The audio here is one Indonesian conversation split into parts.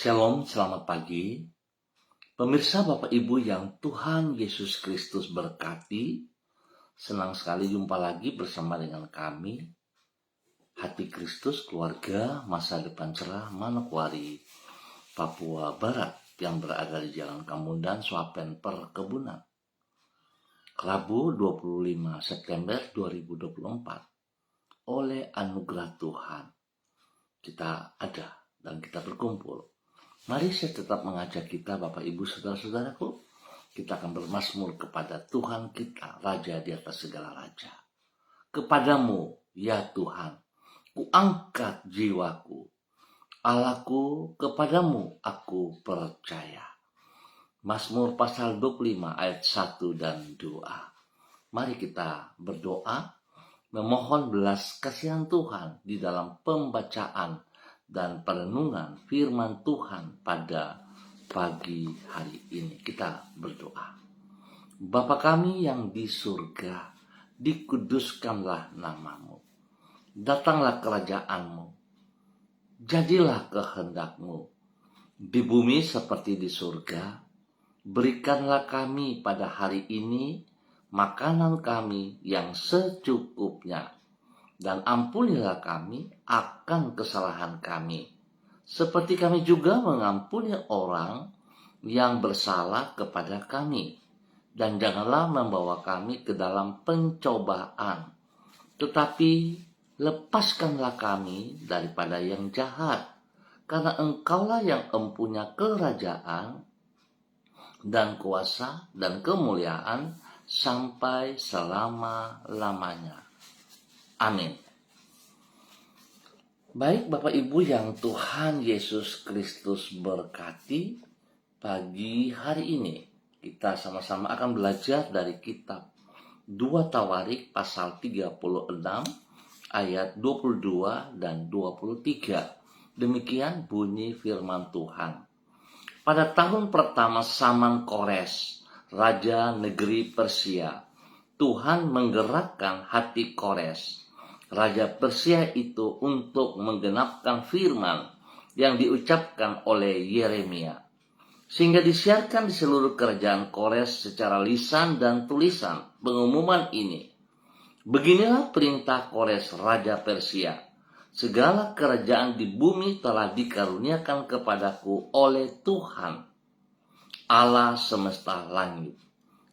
Shalom, selamat pagi. Pemirsa Bapak Ibu yang Tuhan Yesus Kristus berkati, senang sekali jumpa lagi bersama dengan kami, Hati Kristus Keluarga Masa Depan Cerah Manokwari, Papua Barat yang berada di Jalan Kamundan, Swapen Perkebunan. Rabu 25 September 2024. Oleh anugerah Tuhan, kita ada dan kita berkumpul. Mari saya tetap mengajak kita, Bapak Ibu Saudara-saudaraku, kita akan bermazmur kepada Tuhan kita, Raja di atas segala raja. Kepadamu, ya Tuhan, kuangkat jiwaku. Allahku, kepadamu aku percaya. Mazmur pasal 25 ayat 1 dan 2. Mari kita berdoa, memohon belas kasihan Tuhan di dalam pembacaan dan perenungan firman Tuhan pada pagi hari ini. Kita berdoa. Bapa kami yang di surga, dikuduskanlah namamu. Datanglah kerajaanmu. Jadilah kehendakmu. Di bumi seperti di surga. Berikanlah kami pada hari ini makanan kami yang secukupnya. Dan ampunilah kami akan kesalahan kami, seperti kami juga mengampuni orang yang bersalah kepada kami. Dan janganlah membawa kami ke dalam pencobaan, tetapi lepaskanlah kami daripada yang jahat. Karena Engkaulah yang empunya kerajaan dan kuasa dan kemuliaan sampai selama-lamanya. Amin. Baik Bapak Ibu yang Tuhan Yesus Kristus berkati, pagi hari ini kita sama-sama akan belajar dari kitab 2 Tawarik pasal 36 ayat 22 dan 23. Demikian bunyi firman Tuhan. Pada tahun pertama zaman Kores, raja negeri Persia, Tuhan menggerakkan hati Kores, raja Persia itu, untuk menggenapkan firman yang diucapkan oleh Yeremia, sehingga disiarkan di seluruh kerajaan Kores secara lisan dan tulisan pengumuman ini. Beginilah perintah Kores raja Persia: segala kerajaan di bumi telah dikaruniakan kepadaku oleh Tuhan, Allah semesta langit.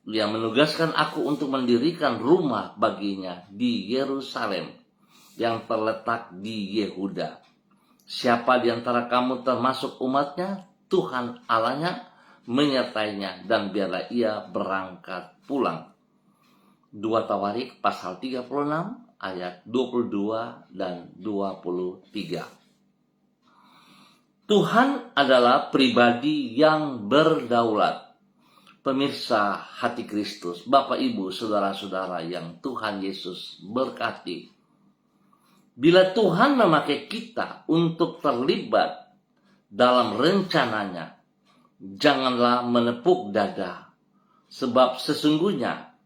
Dia menugaskan aku untuk mendirikan rumah baginya di Yerusalem yang terletak di Yehuda. Siapa di antara kamu termasuk umatnya, Tuhan Allahnya menyertainya, dan biarlah ia berangkat pulang. 2 Tawarik pasal 36 ayat 22 dan 23. Tuhan adalah pribadi yang berdaulat. Pemirsa Hati Kristus, Bapak Ibu, Saudara-saudara yang Tuhan Yesus berkati. Bila Tuhan memakai kita untuk terlibat dalam rencananya, janganlah menepuk dada. Sebab sesungguhnya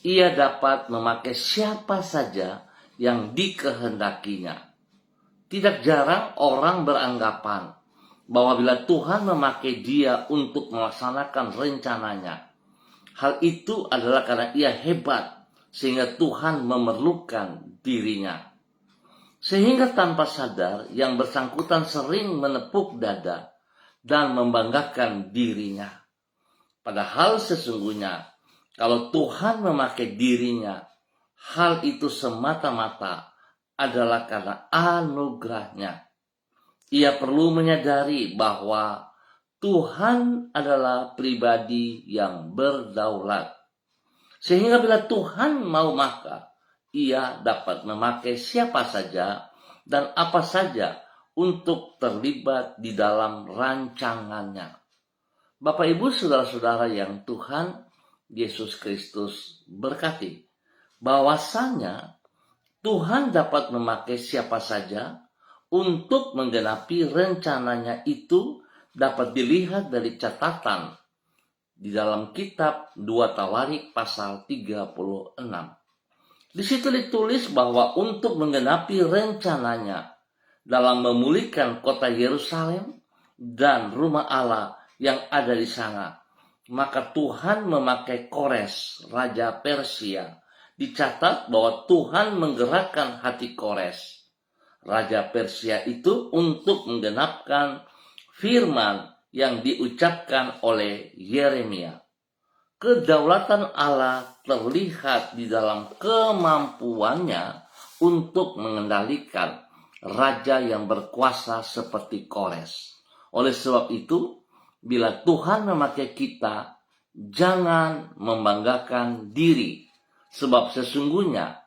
Ia dapat memakai siapa saja yang dikehendakinya. Tidak jarang orang beranggapan bahwa bila Tuhan memakai dia untuk melaksanakan rencananya, hal itu adalah karena ia hebat sehingga Tuhan memerlukan dirinya. Sehingga tanpa sadar yang bersangkutan sering menepuk dada dan membanggakan dirinya. Padahal sesungguhnya kalau Tuhan memakai dirinya, hal itu semata-mata adalah karena anugerahnya. Ia perlu menyadari bahwa Tuhan adalah pribadi yang berdaulat. Sehingga bila Tuhan mau, maka Ia dapat memakai siapa saja dan apa saja untuk terlibat di dalam rancangannya. Bapak Ibu Saudara-saudara yang Tuhan Yesus Kristus berkati, bahwasanya Tuhan dapat memakai siapa saja untuk menggenapi rencananya. Itu dapat dilihat dari catatan di dalam kitab 2 Tawarik pasal 36. Di situ ditulis bahwa untuk menggenapi rencananya dalam memulihkan kota Yerusalem dan rumah Allah yang ada di sana. Maka Tuhan memakai Kores, Raja Persia. Dicatat bahwa Tuhan menggerakkan hati Kores, Raja Persia itu, untuk menggenapkan firman yang diucapkan oleh Yeremia. Kedaulatan Allah terlihat di dalam kemampuannya untuk mengendalikan raja yang berkuasa seperti Kores. Oleh sebab itu, bila Tuhan memakai kita, jangan membanggakan diri, sebab sesungguhnya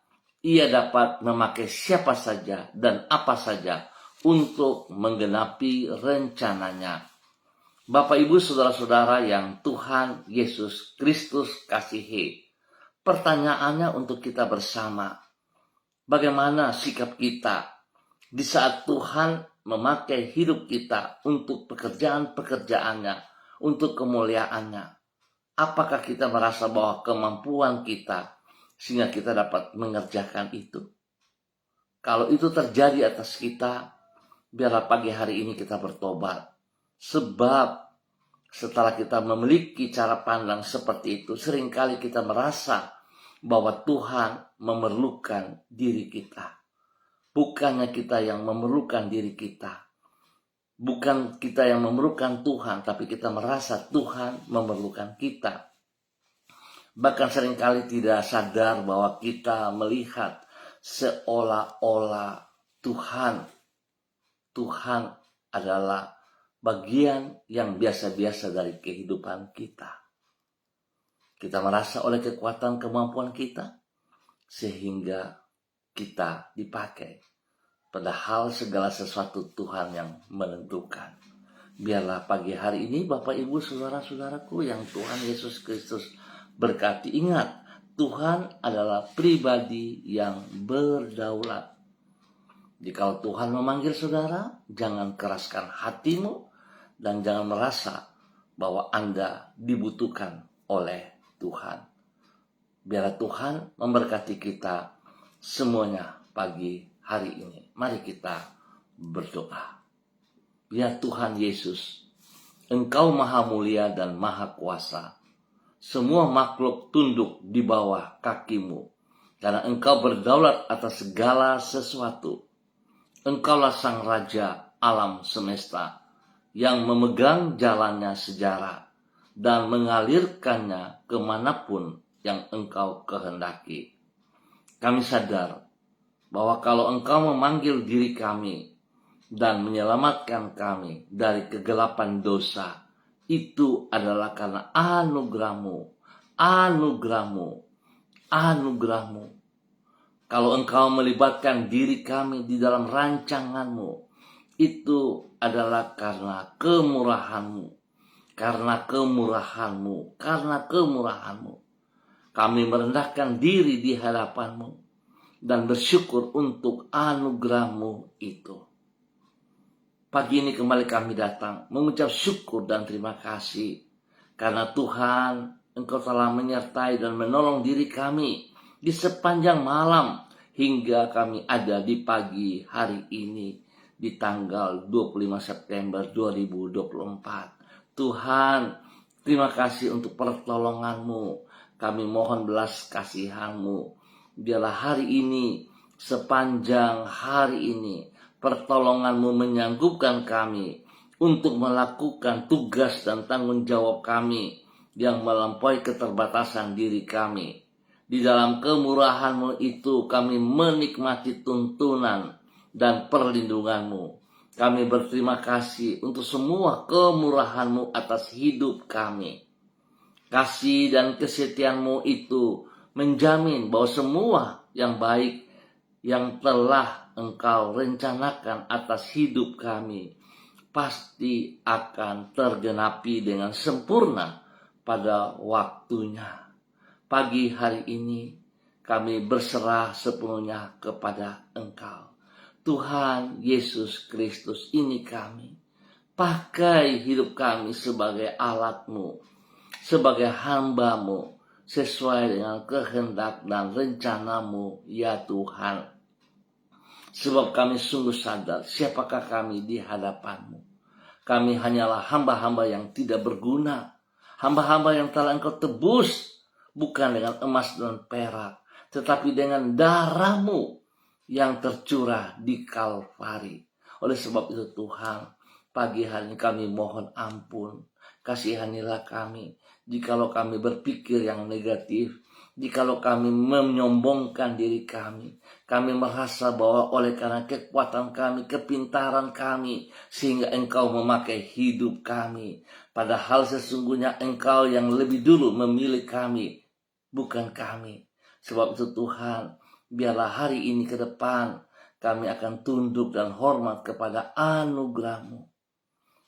Ia dapat memakai siapa saja dan apa saja untuk menggenapi rencananya. Bapak, Ibu, saudara-saudara yang Tuhan Yesus Kristus kasihi, pertanyaannya untuk kita bersama, bagaimana sikap kita di saat Tuhan memakai hidup kita untuk pekerjaan-pekerjaannya, untuk kemuliaannya? Apakah kita merasa bahwa kemampuan kita sehingga kita dapat mengerjakan itu? Kalau itu terjadi atas kita, biarlah pagi hari ini kita bertobat. Sebab setelah kita memiliki cara pandang seperti itu, seringkali kita merasa bahwa Tuhan memerlukan diri kita. Bukannya kita yang memerlukan diri kita. Bukan kita yang memerlukan Tuhan, tapi kita merasa Tuhan memerlukan kita. Bahkan seringkali tidak sadar bahwa kita melihat seolah-olah Tuhan adalah bagian yang biasa-biasa dari kehidupan kita. Kita merasa oleh kekuatan kemampuan kita sehingga kita dipakai. Padahal segala sesuatu Tuhan yang menentukan. Biarlah pagi hari ini Bapak, Ibu, saudara-saudaraku yang Tuhan Yesus Kristus berkati, ingat, Tuhan adalah pribadi yang berdaulat. Jika Tuhan memanggil saudara, jangan keraskan hatimu dan jangan merasa bahwa Anda dibutuhkan oleh Tuhan. Biarlah Tuhan memberkati kita semuanya pagi hari ini. Mari kita berdoa. Ya Tuhan Yesus, Engkau maha mulia dan maha kuasa. Semua makhluk tunduk di bawah kaki-Mu, karena Engkau berdaulat atas segala sesuatu. Engkaulah Sang Raja alam semesta, yang memegang jalannya sejarah dan mengalirkannya kemanapun yang Engkau kehendaki. Kami sadar bahwa kalau Engkau memanggil diri kami dan menyelamatkan kami dari kegelapan dosa, itu adalah karena anugerah-Mu, anugerah-Mu, anugerah-Mu. Kalau Engkau melibatkan diri kami di dalam rancangan-Mu, itu adalah karena kemurahan-Mu, karena kemurahan-Mu, karena kemurahan-Mu. Kami merendahkan diri di hadapan-Mu dan bersyukur untuk anugerah-Mu itu. Pagi ini kembali kami datang mengucap syukur dan terima kasih karena Tuhan, Engkau telah menyertai dan menolong diri kami di sepanjang malam hingga kami ada di pagi hari ini di tanggal 25 September 2024. Tuhan, terima kasih untuk pertolongan-Mu. Kami mohon belas kasihan-Mu. Biarlah hari ini, sepanjang hari ini, pertolongan-Mu menyanggupkan kami untuk melakukan tugas dan tanggung jawab kami yang melampaui keterbatasan diri kami. Di dalam kemurahan-Mu itu kami menikmati tuntunan dan perlindungan-Mu. Kami berterima kasih untuk semua kemurahan-Mu atas hidup kami. Kasih dan kesetiaan-Mu itu menjamin bahwa semua yang baik yang telah Engkau rencanakan atas hidup kami pasti akan tergenapi dengan sempurna pada waktunya. Pagi hari ini kami berserah sepenuhnya kepada Engkau. Tuhan Yesus Kristus, ini kami. Pakai hidup kami sebagai alat-Mu, sebagai hamba-Mu, sesuai dengan kehendak dan rencana-Mu, ya Tuhan. Sebab kami sungguh sadar siapakah kami di hadapan-Mu. Kami hanyalah hamba-hamba yang tidak berguna. Hamba-hamba yang telah Engkau tebus, bukan dengan emas dan perak, tetapi dengan darah-Mu yang tercurah di Kalvari. Oleh sebab itu Tuhan, pagi hari ini kami mohon ampun. Kasihanilah kami, jikalau kami berpikir yang negatif, jikalau kami menyombongkan diri kami merasa bahwa oleh karena kekuatan kami, kepintaran kami, sehingga Engkau memakai hidup kami. Padahal sesungguhnya Engkau yang lebih dulu memilih kami, bukan kami. Sebab itu Tuhan, biarlah hari ini ke depan kami akan tunduk dan hormat kepada anugerah-Mu,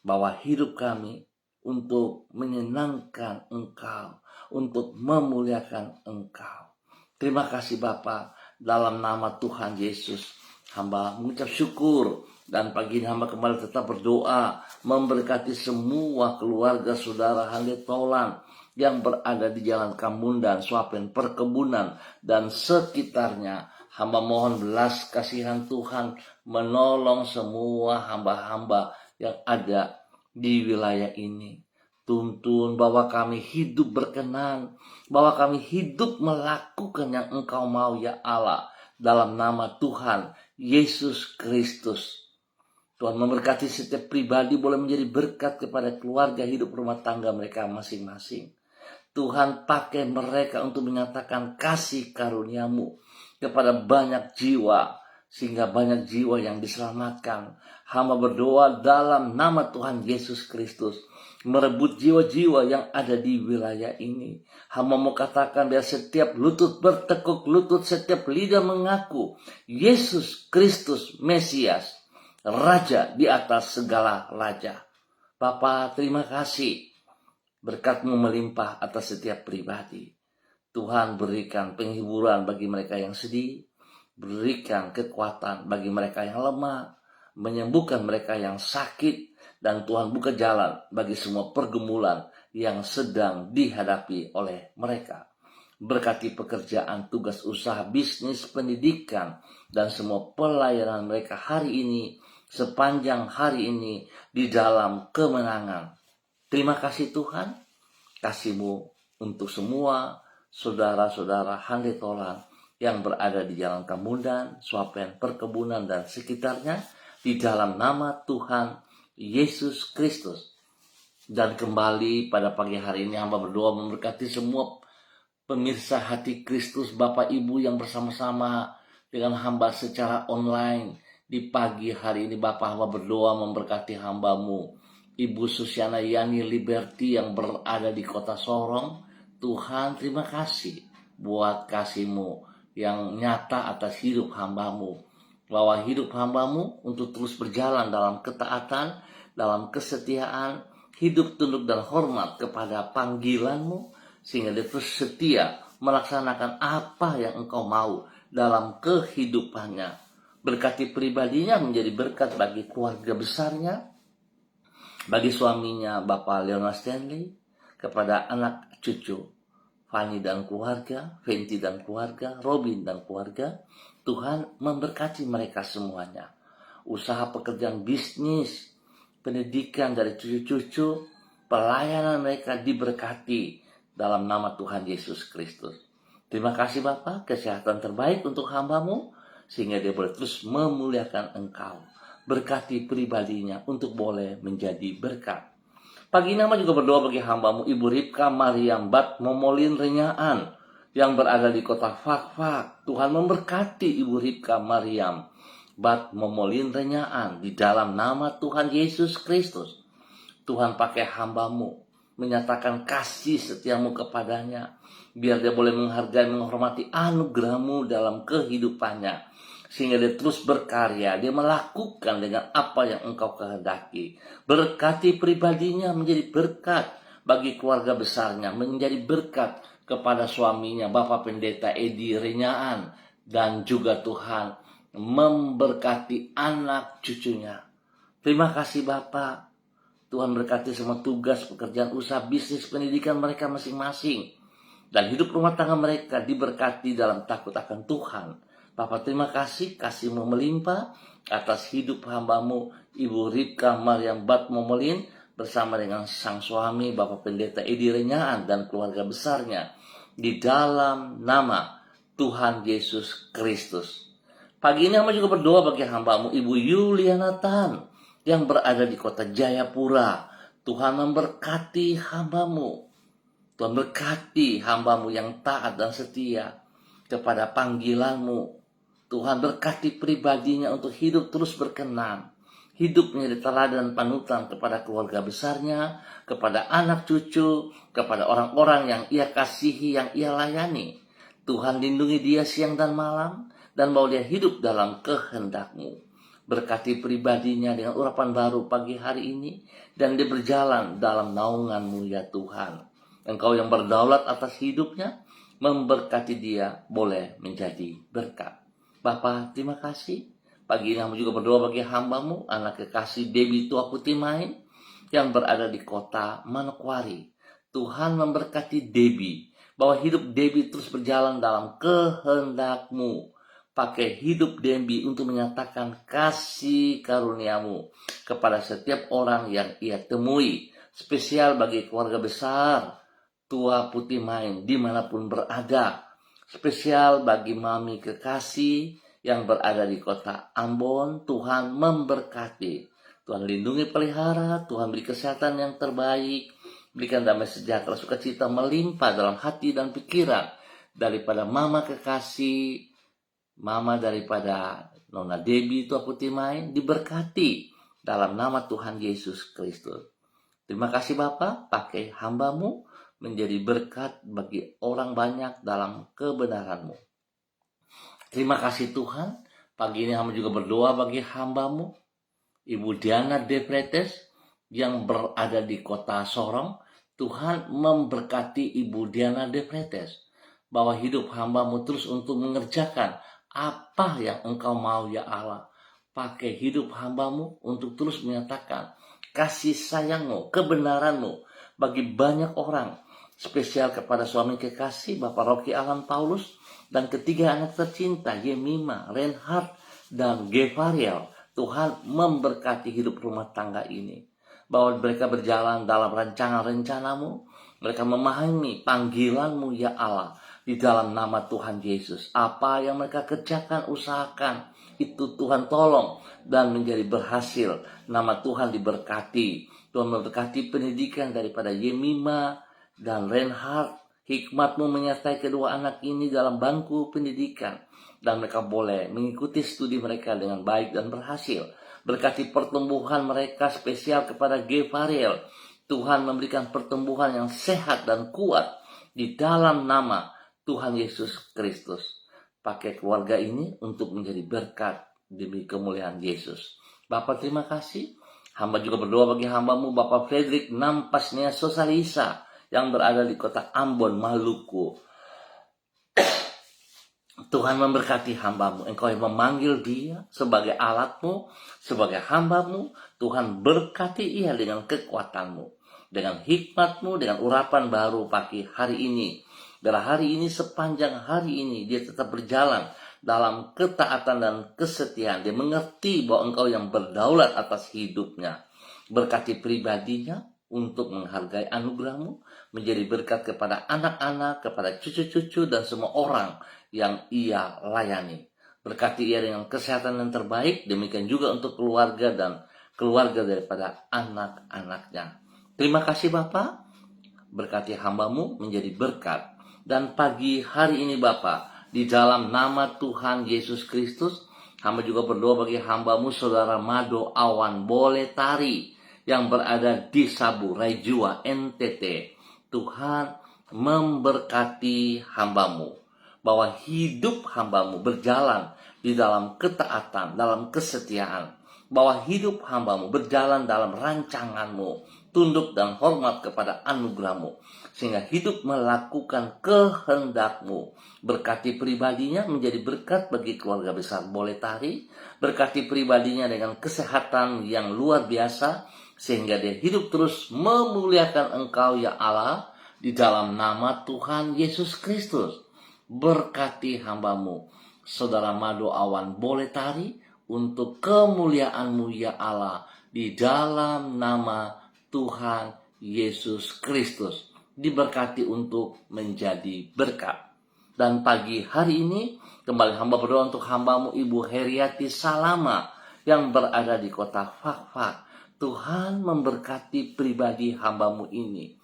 bahwa hidup kami untuk menyenangkan Engkau, untuk memuliakan Engkau. Terima kasih Bapa, dalam nama Tuhan Yesus hamba mengucap syukur, dan pagi ini hamba kembali tetap berdoa memberkati semua keluarga saudara Handetolan yang berada di Jalan Kamundan, Swapen, Perkebunan dan sekitarnya. Hamba mohon belas kasihan Tuhan menolong semua hamba-hamba yang ada di wilayah ini. Tuntun bahwa kami hidup berkenan, bahwa kami hidup melakukan yang Engkau mau ya Allah, dalam nama Tuhan Yesus Kristus. Tuhan memberkati setiap pribadi boleh menjadi berkat kepada keluarga, hidup rumah tangga mereka masing-masing. Tuhan pakai mereka untuk menyatakan kasih karunia-Mu kepada banyak jiwa, sehingga banyak jiwa yang diselamatkan. Hamba berdoa dalam nama Tuhan Yesus Kristus, merebut jiwa-jiwa yang ada di wilayah ini. Hamba mau katakan biar setiap lutut bertekuk lutut, setiap lidah mengaku Yesus Kristus Mesias, Raja di atas segala raja. Bapa, terima kasih, berkat-Mu melimpah atas setiap pribadi. Tuhan berikan penghiburan bagi mereka yang sedih, berikan kekuatan bagi mereka yang lemah, menyembuhkan mereka yang sakit, dan Tuhan buka jalan bagi semua pergumulan yang sedang dihadapi oleh mereka. Berkati pekerjaan, tugas usaha, bisnis, pendidikan, dan semua pelayanan mereka hari ini, sepanjang hari ini, di dalam kemenangan. Terima kasih Tuhan, kasih-Mu untuk semua saudara-saudara Handetolan yang berada di Jalan Kamundan, Swapen, Perkebunan, dan sekitarnya, di dalam nama Tuhan Yesus Kristus. Dan kembali pada pagi hari ini hamba berdoa memberkati semua pemirsa Hati Kristus, Bapak Ibu yang bersama-sama dengan hamba secara online. Di pagi hari ini Bapak, hamba berdoa memberkati hamba-Mu Ibu Susiana Yani Liberty yang berada di kota Sorong. Tuhan, terima kasih buat kasih-Mu yang nyata atas hidup hamba-Mu, bahwa hidup hamba-Mu untuk terus berjalan dalam ketaatan, dalam kesetiaan, hidup tunduk dan hormat kepada panggilan-Mu, sehingga dia terus setia melaksanakan apa yang Engkau mau dalam kehidupannya. Berkati pribadinya menjadi berkat bagi keluarga besarnya, bagi suaminya Bapak Leonard Stanley, kepada anak cucu Fanny dan keluarga, Fenty dan keluarga, Robin dan keluarga. Tuhan memberkati mereka semuanya. Usaha, pekerjaan, bisnis, pendidikan dari cucu-cucu, pelayanan mereka diberkati dalam nama Tuhan Yesus Kristus. Terima kasih Bapak, kesehatan terbaik untuk hamba-Mu, sehingga dia boleh terus memuliakan Engkau. Berkati pribadinya untuk boleh menjadi berkat. Pagi ini hamba juga berdoa bagi hamba-Mu Ibu Ripka Mariam Bat Momolin Renyaan yang berada di kota Fakfak. Tuhan memberkati Ibu Ripka Mariam Bat Momolin Renyaan di dalam nama Tuhan Yesus Kristus. Tuhan pakai hamba-Mu menyatakan kasih setia-Mu kepadanya, biar dia boleh menghargai, menghormati anugerah-Mu dalam kehidupannya, sehingga dia terus berkarya, dia melakukan dengan apa yang Engkau kehendaki. Berkati pribadinya menjadi berkat bagi keluarga besarnya, menjadi berkat kepada suaminya Bapak Pendeta Edi Renyaan, dan juga Tuhan memberkati anak cucunya. Terima kasih Bapak. Tuhan berkati semua tugas, pekerjaan, usaha, bisnis, pendidikan mereka masing-masing, dan hidup rumah tangga mereka diberkati dalam takut akan Tuhan, Bapa terima kasih, kasih-Mu melimpah atas hidup hamba-Mu Ibu Ripka Maryam Batmomelin bersama dengan sang suami Bapak Pendeta Edi Renyaan dan keluarga besarnya di dalam nama Tuhan Yesus Kristus. Pagi ini hamba juga berdoa bagi hamba-Mu Ibu Yuliana Tan yang berada di kota Jayapura. Tuhan memberkati hamba-Mu. Tuhan berkati hamba-Mu yang taat dan setia kepada panggilan-Mu. Tuhan berkati pribadinya untuk hidup terus berkenan. Hidup menjadi teladan panutan kepada keluarga besarnya, kepada anak cucu, kepada orang-orang yang ia kasihi, yang ia layani. Tuhan lindungi dia siang dan malam, dan mau dia hidup dalam kehendak-Mu. Berkati pribadinya dengan urapan baru pagi hari ini, dan dia berjalan dalam naungan-Mu ya Tuhan. Engkau yang berdaulat atas hidupnya, memberkati dia boleh menjadi berkat. Bapa terima kasih. Pagi ini hamba juga berdoa bagi hamba-Mu, anak kekasih Debbie Tua Putih Main, yang berada di kota Manokwari. Tuhan memberkati Debbie, bahwa hidup Debbie terus berjalan dalam kehendak-Mu. Pakai hidup Debbie untuk menyatakan kasih karunia-Mu kepada setiap orang yang ia temui. Spesial bagi keluarga besar Tua Putih Main dimanapun berada. Spesial bagi mami kekasih yang berada di kota Ambon. Tuhan memberkati. Tuhan lindungi pelihara. Tuhan beri kesehatan yang terbaik. Berikan damai sejahtera sukacita melimpah dalam hati dan pikiran. Daripada mama kekasih, mama daripada Nona Debbie Tua Putih Main, diberkati dalam nama Tuhan Yesus Kristus. Terima kasih Bapa, pakai hamba-Mu menjadi berkat bagi orang banyak dalam kebenaran-Mu. Terima kasih Tuhan, pagi ini hamba juga berdoa bagi hamba-Mu, Ibu Diana Depretes yang berada di kota Sorong. Tuhan memberkati Ibu Diana Depretes, bahwa hidup hamba-Mu terus untuk mengerjakan apa yang Engkau mau ya Allah. Pakai hidup hamba-Mu untuk terus menyatakan kasih sayang-Mu, kebenaran-Mu bagi banyak orang. Spesial kepada suami kekasih Bapak Rocky Alan Paulus dan ketiga anak tercinta Yemima, Reinhard, dan Gevariel. Tuhan memberkati hidup rumah tangga ini, bahwa mereka berjalan dalam rancangan rencana-Mu. Mereka memahami panggilan-Mu ya Allah. Di dalam nama Tuhan Yesus, apa yang mereka kerjakan, usahakan, itu Tuhan tolong dan menjadi berhasil. Nama Tuhan diberkati. Tuhan memberkati pendidikan daripada Yemima dan Reinhard. Hikmat-Mu menyertai kedua anak ini dalam bangku pendidikan, dan mereka boleh mengikuti studi mereka dengan baik dan berhasil. Berkati pertumbuhan mereka, spesial kepada Gevariel. Tuhan memberikan pertumbuhan yang sehat dan kuat di dalam nama Tuhan Yesus Kristus. Pakai keluarga ini untuk menjadi berkat demi kemuliaan Yesus. Bapak terima kasih. Hamba juga berdoa bagi hamba-Mu Bapak Frederick Nampasnya Sosalisa yang berada di kota Ambon, Maluku. Tuhan memberkati hamba-Mu. Engkau yang memanggil dia sebagai alat-Mu, sebagai hamba-Mu. Tuhan berkati ia dengan kekuatan-Mu, dengan hikmat-Mu, dengan urapan baru pagi hari ini. Dalam hari ini, sepanjang hari ini, dia tetap berjalan dalam ketaatan dan kesetiaan. Dia mengerti bahwa Engkau yang berdaulat atas hidupnya. Berkati pribadinya untuk menghargai anugerah-Mu, menjadi berkat kepada anak-anak, kepada cucu-cucu, dan semua orang yang ia layani. Berkati ia dengan kesehatan yang terbaik, demikian juga untuk keluarga dan keluarga daripada anak-anaknya. Terima kasih Bapak, berkati hamba-Mu menjadi berkat. Dan pagi hari ini Bapak, di dalam nama Tuhan Yesus Kristus, hamba juga berdoa bagi hamba-Mu Saudara Mado Awan Boletari yang berada di Sabu, Raijua, NTT. Tuhan memberkati hamba-Mu, bahwa hidup hamba-Mu berjalan di dalam ketaatan, dalam kesetiaan. Bahwa hidup hamba-Mu berjalan dalam rancangan-Mu, tunduk dan hormat kepada anugerah-Mu, sehingga hidup melakukan kehendak-Mu. Berkati pribadinya menjadi berkat bagi keluarga besar Boletari. Berkati pribadinya dengan kesehatan yang luar biasa, sehingga dia hidup terus memuliakan Engkau ya Allah, di dalam nama Tuhan Yesus Kristus. Berkati hamba-Mu Saudara Mado Awan boleh tari untuk kemuliaan-Mu ya Allah di dalam nama Tuhan Yesus Kristus. Diberkati untuk menjadi berkat. Dan pagi hari ini kembali hamba berdoa untuk hamba-Mu Ibu Heriati Salama yang berada di kota Fakfak. Tuhan memberkati pribadi hamba-Mu ini.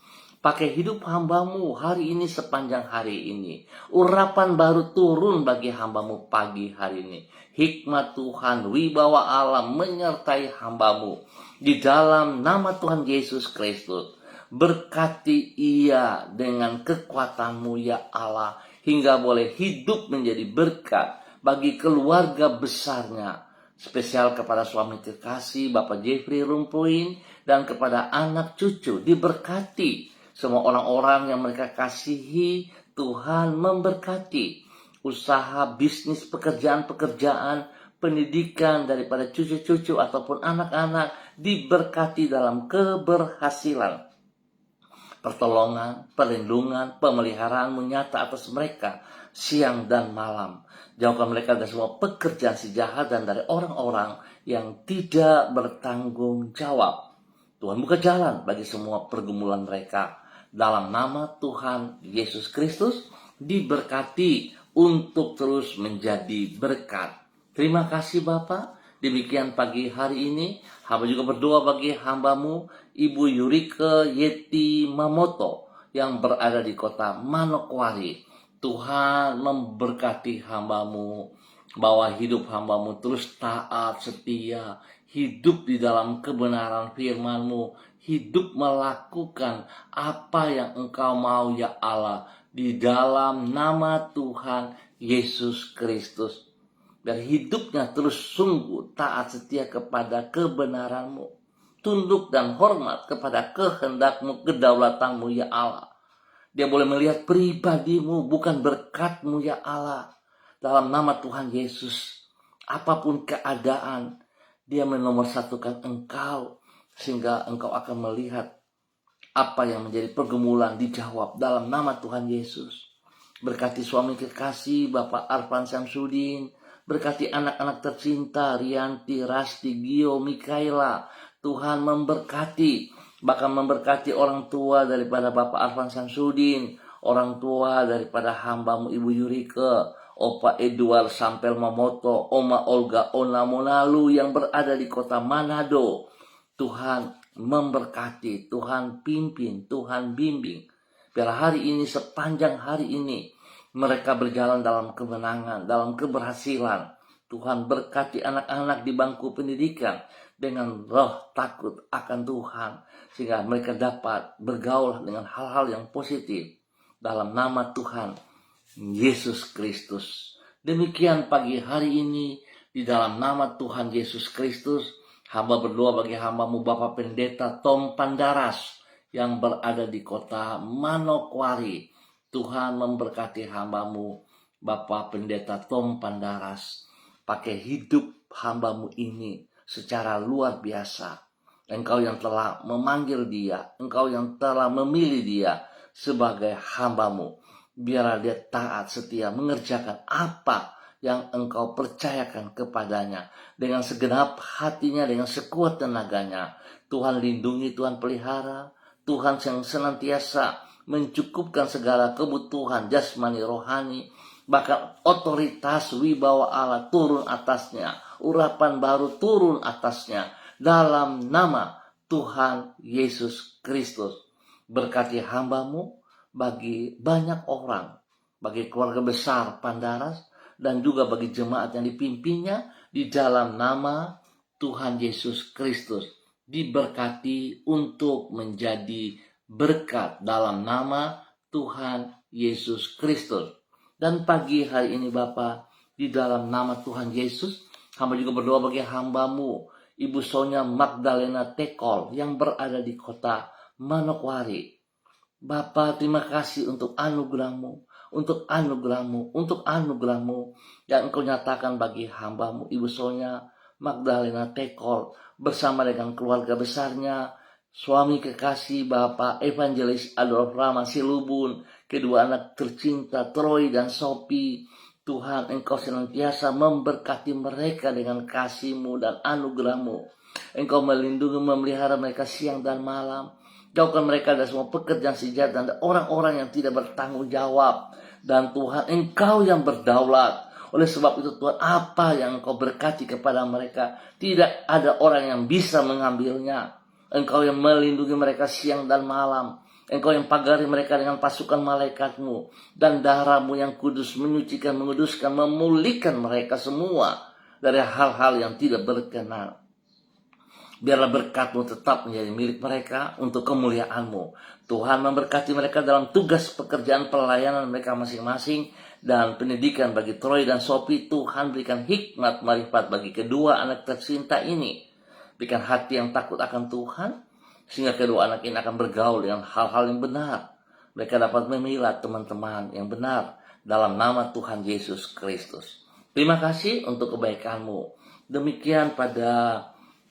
Pakai hidup hamba-Mu hari ini sepanjang hari ini. Urapan baru turun bagi hamba-Mu pagi hari ini. Hikmat Tuhan, wibawa Allah menyertai hamba-Mu. Di dalam nama Tuhan Yesus Kristus. Berkati ia dengan kekuatan-Mu ya Allah. Hingga boleh hidup menjadi berkat bagi keluarga besarnya. Spesial kepada suami kekasih Bapak Jeffrey Rumpuin dan kepada anak cucu diberkati. Semua orang-orang yang mereka kasihi, Tuhan memberkati. Usaha, bisnis, pekerjaan-pekerjaan, pendidikan daripada cucu-cucu ataupun anak-anak diberkati dalam keberhasilan. Pertolongan, perlindungan, pemeliharaan nyata atas mereka siang dan malam. Jauhkan mereka dari semua pekerjaan si jahat dan dari orang-orang yang tidak bertanggung jawab. Tuhan buka jalan bagi semua pergumulan mereka. Dalam nama Tuhan Yesus Kristus diberkati untuk terus menjadi berkat. Terima kasih Bapak. Demikian pagi hari ini, hamba juga berdoa bagi hamba-Mu, Ibu Yurike Yeti Mamoto, yang berada di kota Manokwari. Tuhan memberkati hamba-Mu, bahwa hidup hamba-Mu terus taat, setia, hidup di dalam kebenaran firman-Mu, hidup melakukan apa yang Engkau mau ya Allah, di dalam nama Tuhan Yesus Kristus. Dan hidupnya terus sungguh taat setia kepada kebenaran-Mu. Tunduk dan hormat kepada kehendak-Mu, kedaulatan-Mu ya Allah. Dia boleh melihat pribadi-Mu, bukan berkat-Mu ya Allah. Dalam nama Tuhan Yesus, apapun keadaan, dia menomorsatukan Engkau. Sehingga Engkau akan melihat apa yang menjadi pergumulan dijawab dalam nama Tuhan Yesus. Berkati suami kekasih Bapak Arfan Samsudin. Berkati anak-anak tercinta Rianti, Rasti, Gio, Mikaela. Tuhan memberkati. Bahkan memberkati orang tua daripada Bapak Arfan Samsudin. Orang tua daripada hamba-Mu Ibu Yurike, Opa Edward Sampel Mamoto, Oma Olga Ona Monalu yang berada di kota Manado. Tuhan memberkati, Tuhan pimpin, Tuhan bimbing. Biar hari ini, sepanjang hari ini, mereka berjalan dalam kemenangan, dalam keberhasilan. Tuhan berkati anak-anak di bangku pendidikan dengan roh takut akan Tuhan. Sehingga mereka dapat bergaul dengan hal-hal yang positif. Dalam nama Tuhan Yesus Kristus. Demikian pagi hari ini, di dalam nama Tuhan Yesus Kristus, hamba berdoa bagi hamba-Mu Bapak Pendeta Tom Pandaras yang berada di kota Manokwari. Tuhan memberkati hamba-Mu Bapak Pendeta Tom Pandaras. Pakai hidup hamba-Mu ini secara luar biasa. Engkau yang telah memanggil dia, Engkau yang telah memilih dia sebagai hamba-Mu. Biarlah dia taat, setia, mengerjakan apa yang Engkau percayakan kepadanya. Dengan segenap hatinya, dengan sekuat tenaganya. Tuhan lindungi, Tuhan pelihara. Tuhan yang senantiasa mencukupkan segala kebutuhan jasmani rohani. Bahkan otoritas wibawa Allah turun atasnya. Urapan baru turun atasnya. Dalam nama Tuhan Yesus Kristus. Berkati hamba-Mu bagi banyak orang. Bagi keluarga besar Pandaras. Dan juga bagi jemaat yang dipimpinnya. Di dalam nama Tuhan Yesus Kristus. Diberkati untuk menjadi berkat dalam nama Tuhan Yesus Kristus. Dan pagi hari ini Bapa, di dalam nama Tuhan Yesus, hamba juga berdoa bagi hamba-Mu Ibu Sonia Magdalena Tekol yang berada di kota Manokwari. Bapa, terima kasih untuk anugerah-Mu, untuk anugerah-Mu, untuk anugerah-Mu yang Engkau nyatakan bagi hamba-Mu Ibu Sonia Magdalena Tekol bersama dengan keluarga besarnya, suami kekasih Bapak Evangelis Adolf Rama Silubun, kedua anak tercinta Troy dan Sophie. Tuhan, Engkau senantiasa memberkati mereka dengan kasih-Mu dan anugerah-Mu. Engkau melindungi, memelihara mereka siang dan malam. Jauhkan mereka dari semua pekerjaan si jahat dan orang-orang yang tidak bertanggung jawab. Dan Tuhan, Engkau yang berdaulat. Oleh sebab itu Tuhan, apa yang Engkau berkati kepada mereka, tidak ada orang yang bisa mengambilnya. Engkau yang melindungi mereka siang dan malam. Engkau yang pagari mereka dengan pasukan malaikat-Mu. Dan darah-Mu yang kudus menyucikan, menguduskan, memulihkan mereka semua dari hal-hal yang tidak berkenan. Biarlah berkat-Mu tetap menjadi milik mereka untuk kemuliaan-Mu. Tuhan memberkati mereka dalam tugas pekerjaan pelayanan mereka masing-masing. Dan pendidikan bagi Troy dan Sophie, Tuhan berikan hikmat marifat bagi kedua anak tercinta ini. Berikan hati yang takut akan Tuhan, sehingga kedua anak ini akan bergaul dengan hal-hal yang benar. Mereka dapat memilah teman-teman yang benar dalam nama Tuhan Yesus Kristus. Terima kasih untuk kebaikan-Mu. Demikian pada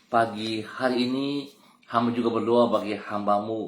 pagi hari ini, hamba juga berdoa bagi hamba-Mu,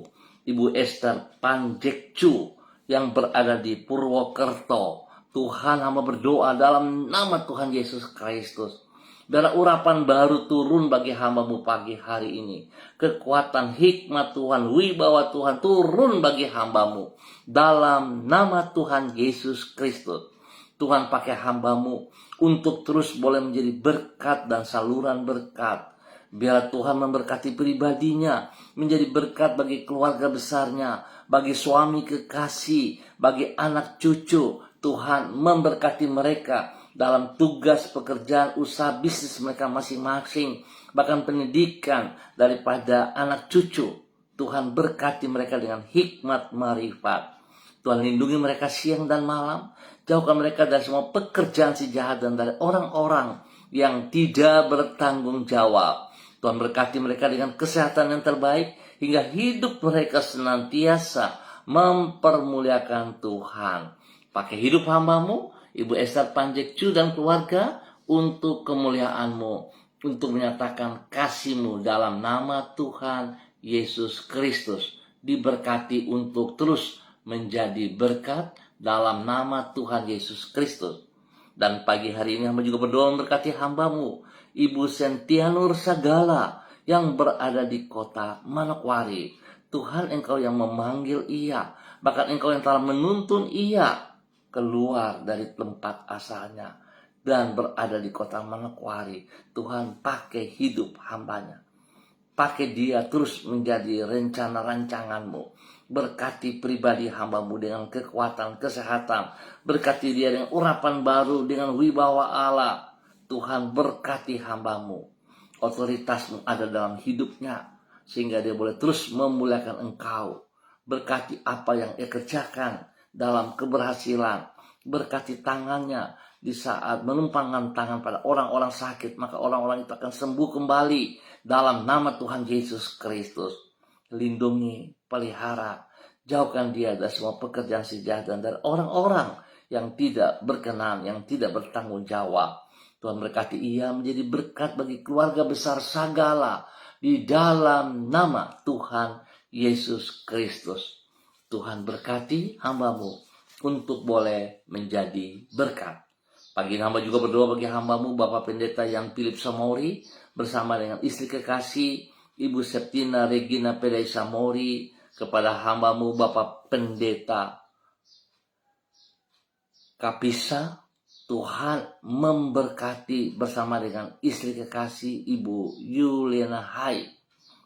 Ibu Esther Panjekcu yang berada di Purwokerto. Tuhan, hamba berdoa dalam nama Tuhan Yesus Kristus. Biarlah urapan baru turun bagi hamba-Mu pagi hari ini. Kekuatan, hikmat Tuhan, wibawa Tuhan turun bagi hamba-Mu. Dalam nama Tuhan Yesus Kristus. Tuhan, pakai hamba-Mu untuk terus boleh menjadi berkat dan saluran berkat. Biarlah Tuhan memberkati pribadinya, menjadi berkat bagi keluarga besarnya, bagi suami kekasih, bagi anak cucu. Tuhan memberkati mereka dalam tugas pekerjaan, usaha, bisnis mereka masing-masing, bahkan pendidikan daripada anak cucu. Tuhan berkati mereka dengan hikmat marifat. Tuhan lindungi mereka siang dan malam. Jauhkan mereka dari semua pekerjaan si jahat dan dari orang-orang yang tidak bertanggung jawab. Tuhan berkati mereka dengan kesehatan yang terbaik, hingga hidup mereka senantiasa mempermuliakan Tuhan. Pakai hidup hamba-Mu, Ibu Esther Panjekcu dan keluarga, untuk kemuliaan-Mu, untuk menyatakan kasih-Mu dalam nama Tuhan Yesus Kristus. Diberkati untuk terus menjadi berkat dalam nama Tuhan Yesus Kristus. Dan pagi hari ini hamba juga berdoa memberkati hamba-Mu, Ibu Sentianur Sagala, yang berada di kota Manokwari. Tuhan, Engkau yang memanggil ia, bahkan Engkau yang telah menuntun ia keluar dari tempat asalnya dan berada di kota Manokwari. Tuhan, pakai hidup hambanya. Pakai dia terus menjadi rencana rancangan-Mu. Berkati pribadi hamba-Mu dengan kekuatan, kesehatan. Berkati dia dengan urapan baru, dengan wibawa Allah. Tuhan, berkati hamba-Mu. Otoritas-Mu ada dalam hidupnya, sehingga dia boleh terus memuliakan Engkau. Berkati apa yang ia kerjakan dalam keberhasilan. Berkati tangannya di saat menumpangkan tangan pada orang-orang sakit, maka orang-orang itu akan sembuh kembali dalam nama Tuhan Yesus Kristus. Lindungi, pelihara, jauhkan dia dari semua pekerjaan si jahat dan dari orang-orang yang tidak berkenan, yang tidak bertanggung jawab. Tuhan berkati ia menjadi berkat bagi keluarga besar Sagala di dalam nama Tuhan Yesus Kristus. Tuhan berkati hamba-Mu untuk boleh menjadi berkat. Pagi ini hamba juga berdoa bagi hamba-Mu, Bapak Pendeta yang Philip Samori, bersama dengan istri kekasih, Ibu Septina Regina Pedai Samori, kepada hamba-Mu, Bapak Pendeta Kapisa. Tuhan memberkati bersama dengan istri kekasih, Ibu Yuliana Hai.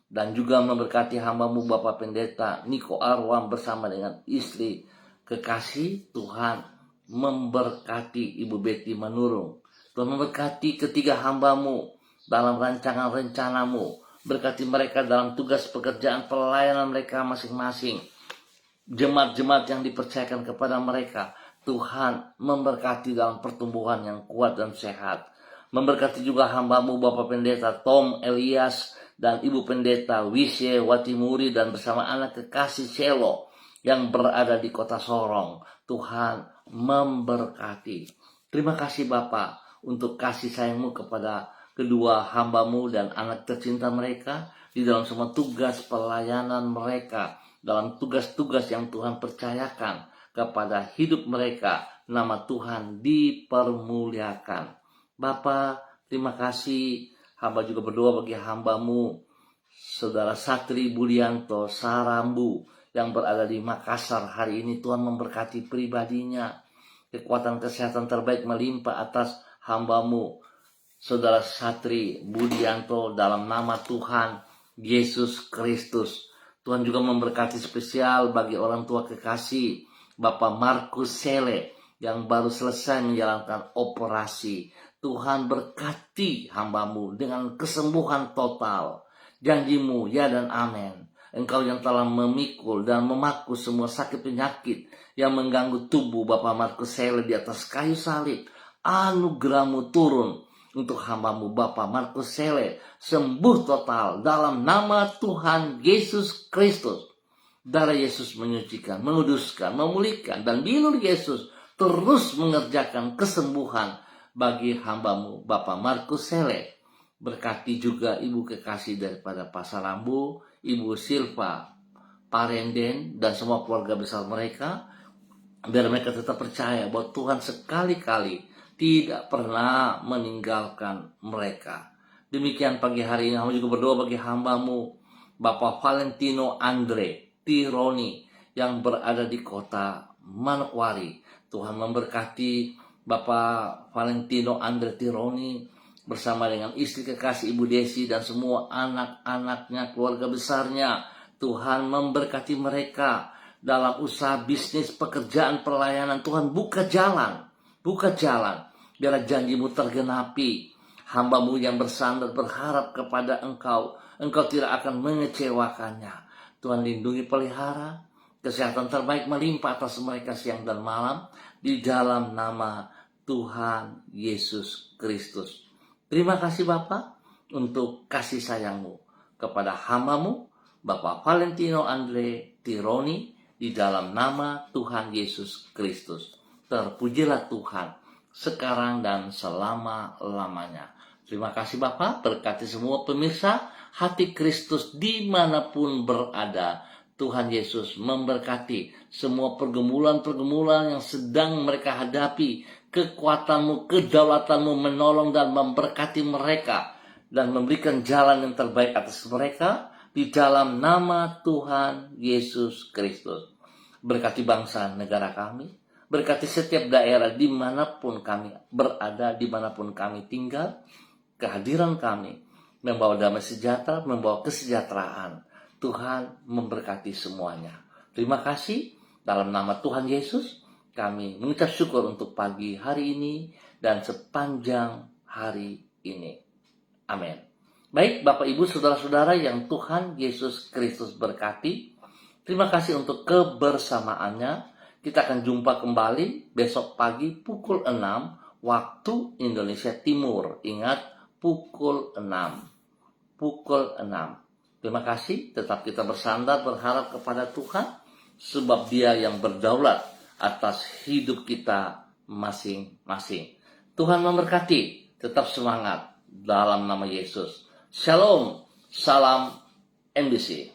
Dan juga memberkati hamba-Mu, Bapak Pendeta Niko Arwam, bersama dengan istri kekasih. Tuhan memberkati Ibu Betty Manurung. Tuhan memberkati ketiga hamba-Mu dalam rancangan rencana-Mu. Berkati mereka dalam tugas pekerjaan pelayanan mereka masing-masing. Jemaat-jemaat yang dipercayakan kepada mereka, Tuhan memberkati dalam pertumbuhan yang kuat dan sehat. Memberkati juga hamba-Mu, Bapak Pendeta Tom Elias dan Ibu Pendeta Wisye Watimuri, dan bersama anak kekasih Selo yang berada di kota Sorong. Tuhan memberkati. Terima kasih Bapak untuk kasih sayang-Mu kepada kedua hamba-Mu dan anak tercinta mereka di dalam semua tugas pelayanan mereka, dalam tugas-tugas yang Tuhan percayakan kepada hidup mereka nama Tuhan dipermuliakan. Bapa, terima kasih. Hamba juga berdoa bagi hamba-Mu, Saudara Satri Budianto Sarambu, yang berada di Makassar hari ini. Tuhan memberkati pribadinya. Kekuatan kesehatan terbaik melimpah atas hamba-Mu, Saudara Satri Budianto, dalam nama Tuhan Yesus Kristus. Tuhan juga memberkati spesial bagi orang tua kekasih Bapak Markus Sele yang baru selesai menjalankan operasi. Tuhan berkati hamba-Mu dengan kesembuhan total. Janji-Mu ya dan amin. Engkau yang telah memikul dan memaku semua sakit penyakit yang mengganggu tubuh Bapak Markus Sele di atas kayu salib. Anugerah-Mu turun untuk hamba-Mu Bapak Markus Sele, sembuh total dalam nama Tuhan Yesus Kristus. Darah Yesus menyucikan, menguduskan, memulihkan, dan bilur Yesus terus mengerjakan kesembuhan bagi hamba-Mu Bapak Markus Sele. Berkati juga ibu kekasih daripada Pasar Rambu, Ibu Silva Parenden, dan semua keluarga besar mereka, biar mereka tetap percaya bahwa Tuhan sekali-kali tidak pernah meninggalkan mereka. Demikian pagi hari ini, hamba juga berdoa bagi hamba-Mu Bapak Valentino Andre Tironi yang berada di kota Manokwari. Tuhan memberkati Bapak Valentino Andre Tironi bersama dengan istri kekasih Ibu Desi dan semua anak-anaknya, keluarga besarnya. Tuhan memberkati mereka dalam usaha, bisnis, pekerjaan, pelayanan. Tuhan buka jalan, biarlah janji-Mu tergenapi. Hamba-Mu yang bersandar berharap kepada Engkau tidak akan mengecewakannya. Tuhan lindungi, pelihara, kesehatan terbaik melimpah atas mereka siang dan malam, di dalam nama Tuhan Yesus Kristus. Terima kasih Bapa untuk kasih sayang-Mu kepada hamba-Mu Bapak Valentino Andre Tironi, di dalam nama Tuhan Yesus Kristus. Terpujilah Tuhan sekarang dan selama-lamanya. Terima kasih Bapak, berkati semua pemirsa Hati Kristus dimanapun berada. Tuhan Yesus memberkati semua pergumulan-pergumulan yang sedang mereka hadapi. Kekuatan-Mu, kedaulatan-Mu menolong dan memberkati mereka dan memberikan jalan yang terbaik atas mereka di dalam nama Tuhan Yesus Kristus. Berkati bangsa negara kami, berkati setiap daerah dimanapun kami berada, dimanapun kami tinggal. Kehadiran kami membawa damai sejahtera, membawa kesejahteraan. Tuhan memberkati semuanya. Terima kasih. Dalam nama Tuhan Yesus, kami mengucap syukur untuk pagi hari ini dan sepanjang hari ini. Amin. Baik, Bapak, Ibu, Saudara-saudara yang Tuhan Yesus Kristus berkati. Terima kasih untuk kebersamaannya. Kita akan jumpa kembali besok pagi pukul 6 waktu Indonesia Timur. Ingat, pukul 6. Terima kasih. Tetap kita bersandar berharap kepada Tuhan, sebab Dia yang berdaulat atas hidup kita masing-masing. Tuhan memberkati. Tetap semangat dalam nama Yesus. Shalom. Salam MBC.